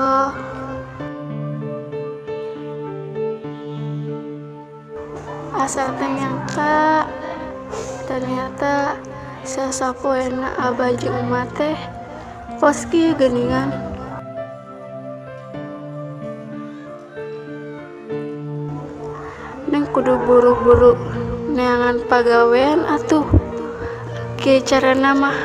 Allah. Asa teh nyangka ternyata sasapoena abah jeung emak teh kos kieu geuningan. Neng kudu buru-buru neangan pagawean atuh. Kieu carana mah.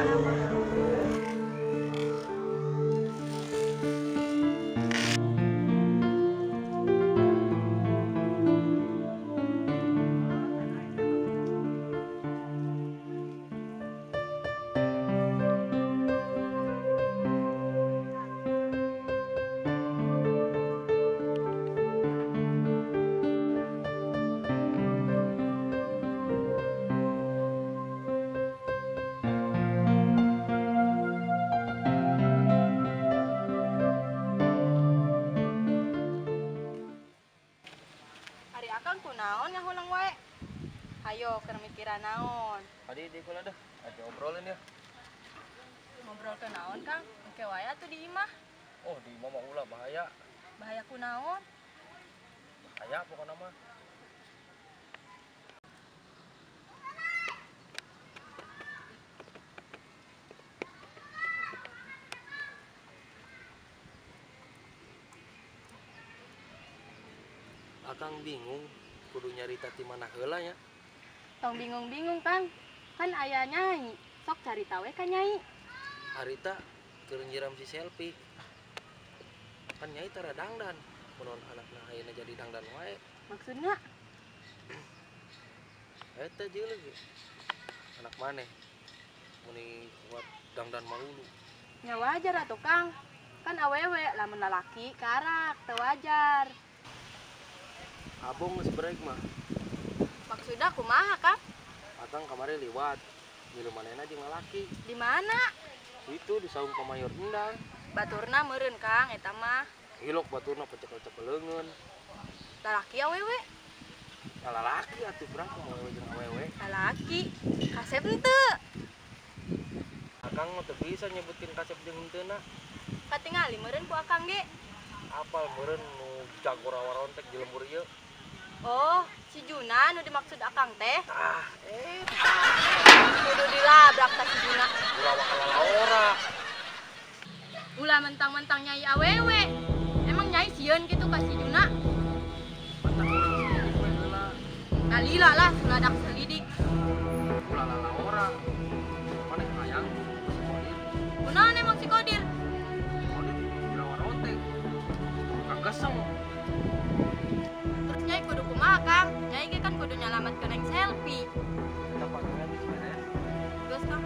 Hari akang kunaon ngahulang wae. Hayo keur mikiran naon. Adi di kula dah, ada obrolin ya. Ngobrol ke naon, Kang? Engke wae atuh di imah. Oh, di mama ulah bahaya. Bahaya kunaon? Bahaya pokoknya mah. Akang bingung, kudu nyari tati mana heula ya. Tong bingung-bingung, Kang. Kan aya Nyai. Sok cari tahu ka Nyai. Harita keur nyiram si selfie. Kan nyai tara dangdan. Mun anakna ayeuna jadi dangdan wae. Maksudnya? Eta jeung anak maneh. Muni kuat dangdan malulu. Ya wajar atuh, Kang. Kan awewe lamun lalaki karak teu wajar. Abong geus break mah. Maksudnya kumaha, Kang? Akang kamari liwat. Milu manehna jeung lalaki. Di mana? Itu di saung pamayor endang. Baturna meureun, Kang, eta mah. Hilok baturna pecekel-cekel leungeun. Lalaki awewe. Ya lalaki atuh berapa awewe jeung awewe. Lalaki. Kasep henteu. Akang mah teu bisa nyebutin kasep jeung henteuna. Katingali meureun ku Akang ge. Apal meureun nu jago rawarontek di lembur ieu. Oh, si Juna nu dimaksud Akang teh. Eta. Kudu dilabrak ka si Juna. Ulah wakala ora. Ulah mentang-mentang Nyai awewe. Emang Nyai sieun gitu ka si Juna? Mantap ulah heula. Kalila lah seladak selidik. Ulah lala ora. Maneh hayang kodir. Kunaon emang si Kodir? Kodir di rawarontek. Kageseng. Terus Nyai kudu kumaha, Kang? Nyai ge kan kudu nyalametkeun neng selfie. Eta panjenengan geus beres. Geus, Kang.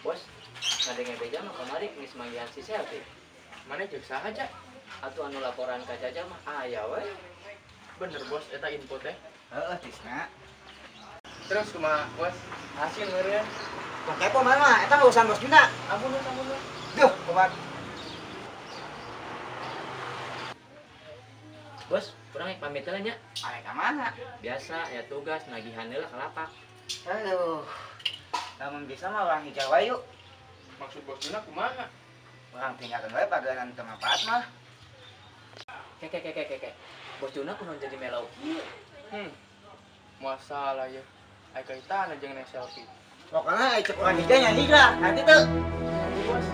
Bos, ngadenge beja mah kamari geus manggihan si selfie. Mana jeung saha, Atuh anu laporan ka Jaja mah aya we. Bener bos, eta info teh. Heeh, Tisna. Terus kumaha bos? Hasil meureun. Tong kepo mana? Eta urusan Bos Juna. Ampun. Duh, kumat. Bos, kurang pamit heula nya. Aya ka mana? Biasa ya tugas nagihan heula ka lapak. Aduh. Lamun bisa mah orang hijau wae yuk. Maksud bos Juna kumaha? Orang tinggalkan wae padanan teu manfaat mah. Kek. Bos Juna kunaon jadi melau kieu? Masalah ya. Ai kaitan jeung neng selfie. Pokoknya cek orang hijau nyanyi lah, nanti tuh. Bos.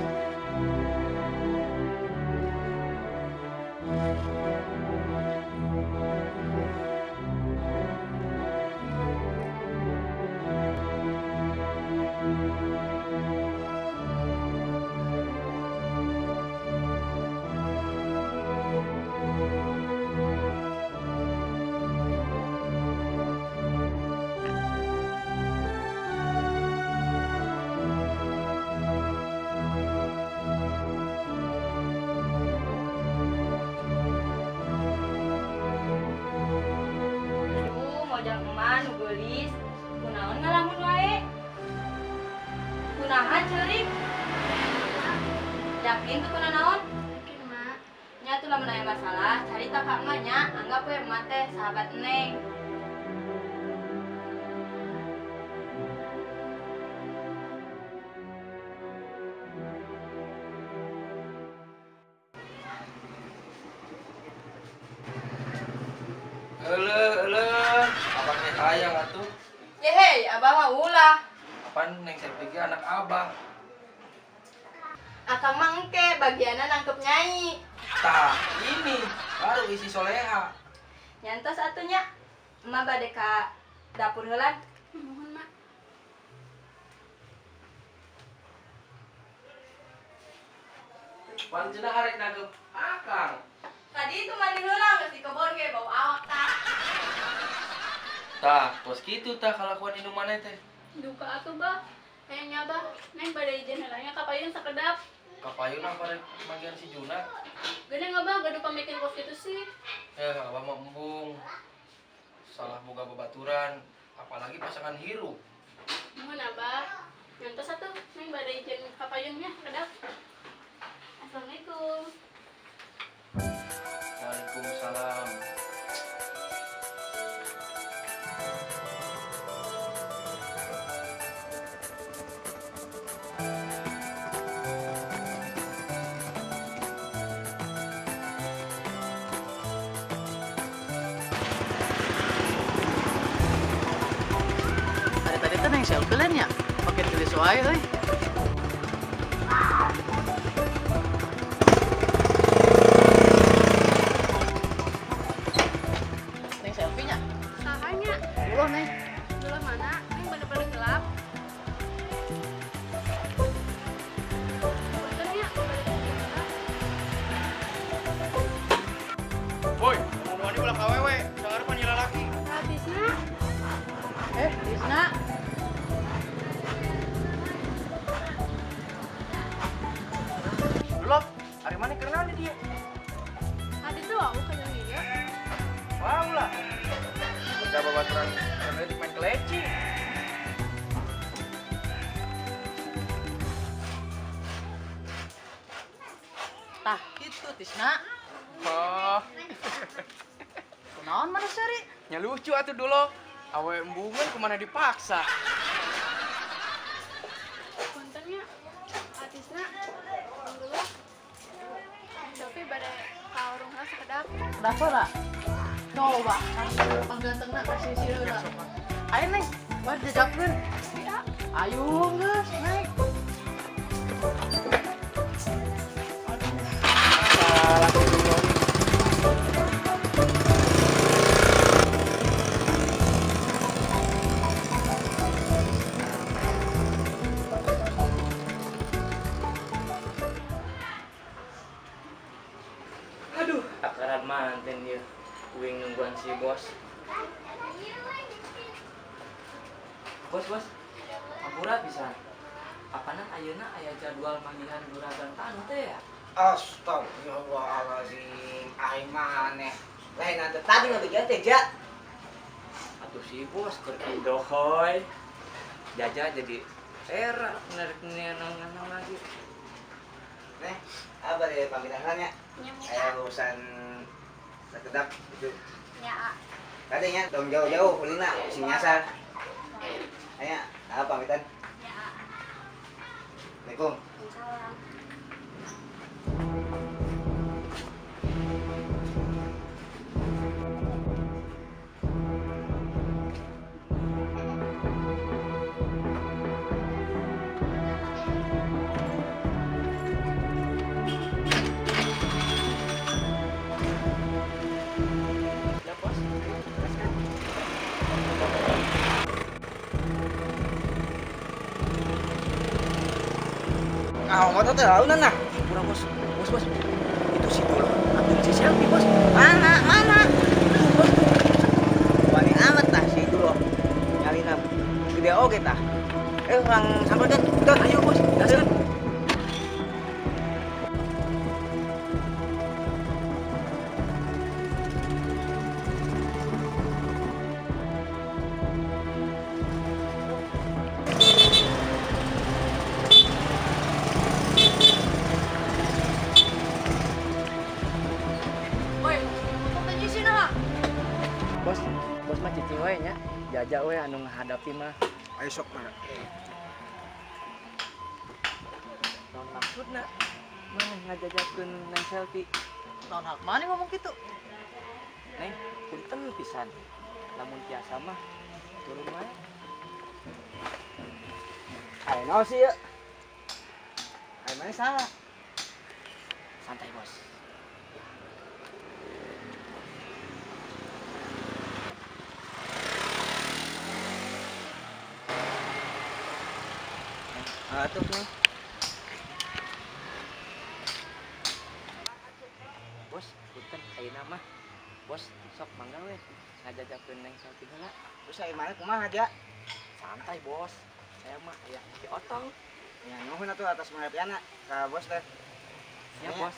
gelis, kunaon ngalamun wae? Kunaha ceurik? Yakin tuh kunaon? Yakin, Mak. Nya tuh lamun aya masalah, carita ka emak nya, anggap we emak teh sahabat Neng. Abang teh sayang atuh. Yehe, abah mah ulah. Apaan Neng Selvi ge anak abah. Akang mah engke, bagianna nangkep nyai. Tah, ini baru isi soleha. Nyantos atunya, emak bade ka dapur heulan. Mohon, Mak. Pan cenah arek nangkep akang. Tadi itu mandi heula geus di kebon ge bau awak tah. Tah, tos kitu tah kalakuan indung maneh teh. Duka atuh, Bah. Kayaknya, Bah. Neng pada izin helanya kapayun sakedap. Kapayun apa rek manggian si Juna? Gede nggak, Bah? Gaduh pamikin kos gitu sih. Abah mah embung. Salah boga babaturan, apalagi pasangan hirup. Mohon, Abah. Nyantos atuh. Neng pada izin kapayunnya sakedap. Assalamualaikum. Waalaikumsalam. Tadi tuh neng selfie lain ya, pakai tulis wae euy. Neng selfie-nya. Sahanya. Dulu neng. Dulu mana? Neng bener-bener gelap. Puntennya, bener-bener gelap. Boy, mau mandi ulah kawewe, sangar pan lalaki. Habisnya. Tisna. Belum, hari mana kenal nih dia? Ada tuh aku kayak dia. Wah ulah. Udah babaturan karena main keleci. Tah, gitu Tisna. Oh, Kunaon mana sari? nya lucu atuh dulu. Awe embungan kemana dipaksa. Puntennya. Artisnya. Dulu. Tapi pada kaurung lah sekedap. Dapur lah. Coba, panggantengna kasih sireura. Ayo neng, buat jajakeun. Ayo geus naik. Aduh, akaran manten dia. Uing nungguan si bos. Bos. Ampura bisa. Apanan ayeuna aya jadwal manggihan juragan tanu teh ya? Astagfirullahaladzim, aing maneh. Lain nanti tadi nggak teh ja. Atuh si bos keur kidohoy. Jaja jadi era narik-narik lagi. Nih, apa deh pamitannya? Kayak urusan sekedap gitu. Ya. Tadinya dong jauh-jauh kulina si nyasar. Ayo, apa pamitan? Ya. Assalamualaikum. Salam. Ya bos. Ah, motor teh launan nah. Kurang bos. Bos. Itu si dulu ambil si selfie bos. Mana? Bos. Wani amat tah si dulu. Nyalina gede oge tah. Orang samperin. Tuh, ayo bos. Gaskeun. anu ngahadapi mah. Ayo sok mah. Naon maksudna? Mana ngajajakeun neng selfie? Naon hak mana ngomong gitu? Neng, punten pisan. Lamun biasa mah turun wae. Ayo naon sih ya? Ayo mana salah? Santai, Bos. Atuh nih. Bos, punten ayeuna mah. Bos, sok mangga we. Ngajajakeun neng selfie heula. Terus ayo mana kumaha aja? Santai, Bos. Saya mah aya di otong. Ya nuhun atuh atas pengertianna ka bos teh. Ya, Bos.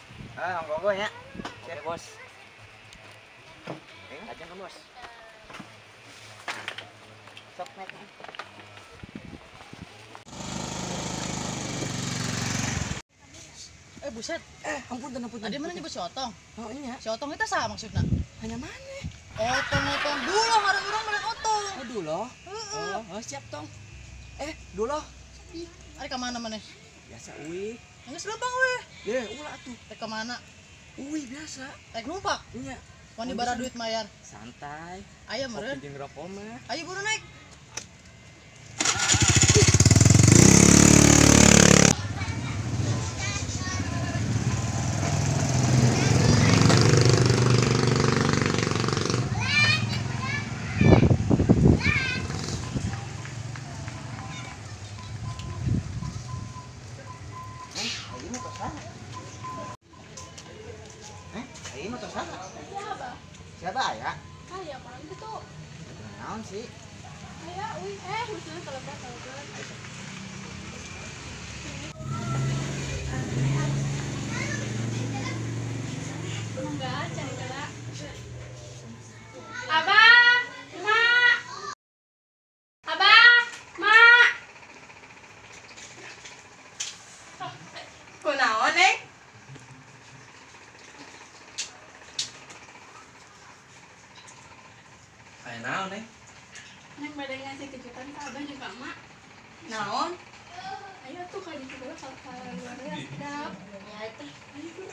Monggo ya. Oke, Bos. Oke. Lajeng ke Bos. Sok naik. Buset. Ampun. Tadi mana nyebut si Otong? Oh iya. Si Otong itu sah maksudnya? Hanya mana? Otong dulu orang melihat Otong. Oh dulu. Oh siap tong. Dulu. Ari ka mana maneh? Biasa uwi. Geus leumbang we. Ye, ulah atuh. Rek ka mana? Uwi biasa. Rek numpak. Nya. Wani bara duit mayar. Santai. Aya meureun. Kopi jeung rokok mah. Ayo buru naik. Ayo motor sana. Siapa ya? Aya apaan itu? Naon sih? Aya, misalnya kelebat. Enggak, cari cara. Abah, Mak. Abah, Mak. Kunaon, Neng? Ayo naon nih? Neng pada ngasih kejutan ke Abah juga, Mak. Naon? Ayo tuh kali itu dulu kalau luarnya sedap. Ya itu. Ayo.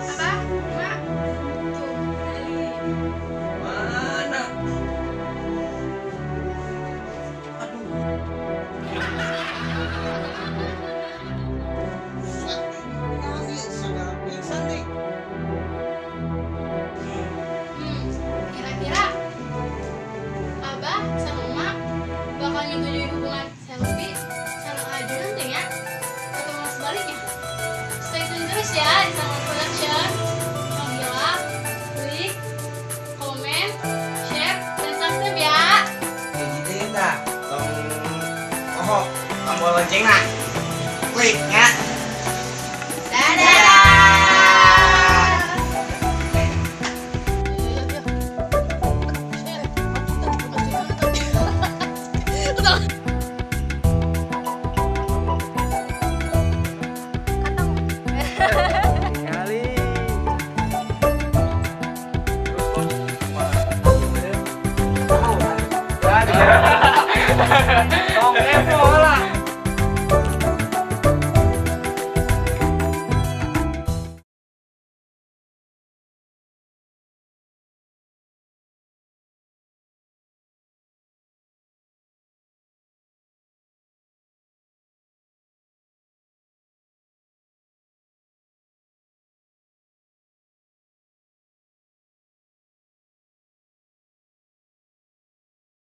Abah, Mak. Mana? Kira-kira Abah sama Mak bakal nyetujui hubungan selfie sama Aju nantinya atau malah sebaliknya? Stay tune terus ya di Salman Production. Jangan lupa klik, komen, share, dan subscribe ya. Kayak gitu ya dah. Tombol loncengnya. Klik ya. Dadah. Kali. Tong kepo lah.